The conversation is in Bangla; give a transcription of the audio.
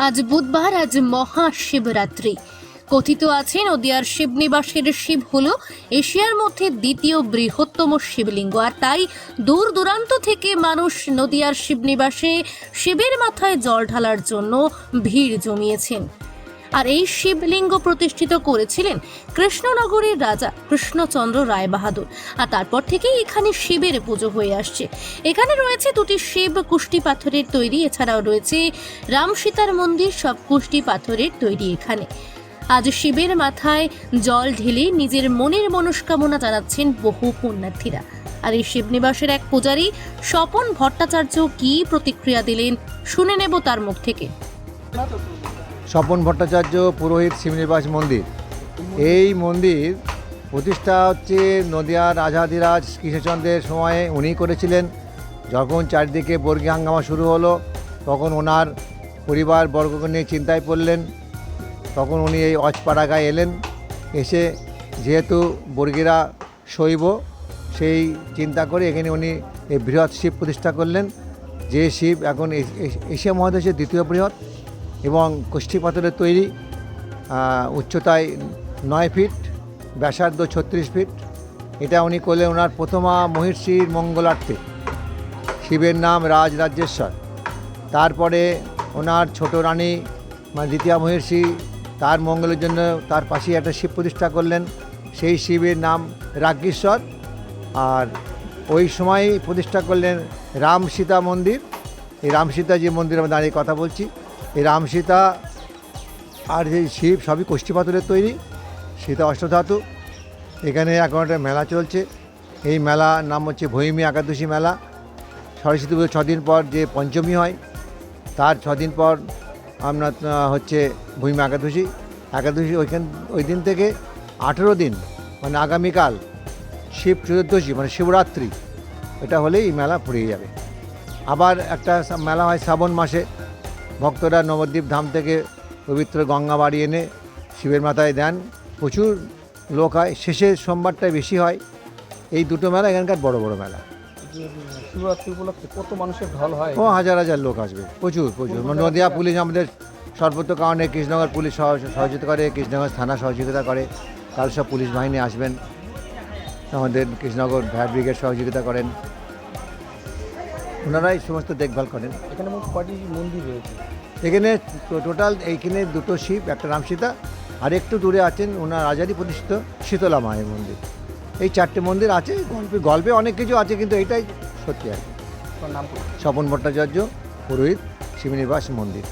আজ বুধবার, আজ মহাশিবরাত্রি। কথিত আছে নদিয়ার শিবনিবাসের শিব হলো এশিয়ার মধ্যে দ্বিতীয় বৃহত্তম শিবলিঙ্গ, আর তাই দূর দূরান্ত থেকে মানুষ নদিয়ার শিবনিবাসে শিবের মাথায় জল ঢালার জন্য ভিড় জমিয়েছেন। আর এই শিবলিঙ্গ প্রতিষ্ঠিত করেছিলেন কৃষ্ণনগরের রাজা কৃষ্ণচন্দ্র রায় বাহাদুর, আর তারপর থেকেই এখানে শিবের পুজো হয়ে আসছে। এখানে রয়েছে দুটি শিব কুষ্টি পাথরের তৈরি, এছাড়াও রয়েছে রাম সীতার মন্দির, সব কুষ্টি পাথরের তৈরি। এখানে আজ শিবের মাথায় জল ঢেলে নিজের মনের মনস্কামনা জানাচ্ছেন বহু পুণ্যার্থীরা। আর এই শিবনিবাসের এক পূজারী স্বপন ভট্টাচার্য কি প্রতিক্রিয়া দিলেন শুনে নেব তার মুখ থেকে। স্বপন ভট্টাচার্য, পুরোহিত, শিবনিবাস মন্দির। এই মন্দির প্রতিষ্ঠা হচ্ছে নদিয়ার রাজাধিরাজ কৃষ্ণচন্দ্রের সময়ে উনি করেছিলেন। যখন চারিদিকে বর্গী হাঙ্গামা শুরু হলো, তখন ওনার পরিবার বর্গকে নিয়ে চিন্তায় পড়লেন। তখন উনি এই অজপাড়াগায় এলেন। এসে যেহেতু বর্গীরা শৈব, সেই চিন্তা করে এখানে উনি এই বৃহৎ শিব প্রতিষ্ঠা করলেন, যে শিব এখন এশিয়া মহাদেশের দ্বিতীয় বৃহৎ এবং কুষ্টি পাথরের তৈরি। উচ্চতায় 9 ফিট, ব্যাসার্ধ 36 ফিট। এটা উনি করলেন ওনার প্রথমা মহিষীর মঙ্গলার্থে। শিবের নাম রাজরাজেশ্বর। তারপরে ওনার ছোট রানী মানে দ্বিতীয় মহিষী, তার মঙ্গলের জন্য তার পাশেই একটা শিব প্রতিষ্ঠা করলেন, সেই শিবের নাম রাজ্ঞেশ্বর। আর ওই সময়ই প্রতিষ্ঠা করলেন রাম সীতা মন্দির। এই রাম সীতা যে মন্দিরে আমি দাঁড়িয়ে কথা বলছি, এই রাম সীতা আর যে শিব সবই কুষ্টি পাথরের তৈরি, সীতা অষ্টধাতু। এখানে এখন একটা মেলা চলছে। এই মেলার নাম হচ্ছে ভৈমী একাদশী মেলা। সরস্বতী পুজো 6 দিন পর যে পঞ্চমী হয়, তার 6 দিন পর আপনার হচ্ছে ভৈমী একাদশী। ওই দিন থেকে 18 দিন মানে আগামীকাল শিব চতুর্দশী মানে শিবরাত্রি, এটা হলেই এই মেলা ফুরিয়ে যাবে। আবার একটা মেলা হয় শ্রাবণ মাসে। ভক্তরা নবদ্বীপ ধাম থেকে পবিত্র গঙ্গা বাড়ি এনে শিবের মাথায় দেন। প্রচুর লোক হয়, শেষের সোমবারটায় বেশি হয়। এই দুটো মেলা এখানকার বড় বড় মেলা। শিবরাত্রি উপলক্ষে কত মানুষের ঢল হয়? ও হাজার হাজার লোক আসবে, প্রচুর প্রচুর। নদিয়া পুলিশ আমাদের সর্বত্র কারণে, কৃষ্ণনগর পুলিশ সহযোগিতা করে, কৃষ্ণনগর থানা সহযোগিতা করে। কাল সব পুলিশ বাহিনী আসবেন, আমাদের কৃষ্ণনগর ফায়ার ব্রিগেড সহযোগিতা করেন, ওনারাই সমস্ত দেখভাল করেন। এখানে মোট কয়টি মন্দির রয়েছে? এখানে টোটাল এইখানে দুটো শিব, একটা রাম সীতা, আর একটু দূরে আছেন ওনার রাজারই প্রতিষ্ঠিত শীতলা মায়ের মন্দির। এই 4টে মন্দির আছে। গল্পে অনেক কিছু আছে, কিন্তু এইটাই সত্যি আর কি। নাম স্বপন ভট্টাচার্য, পুরোহিত, শিবনিবাস মন্দির।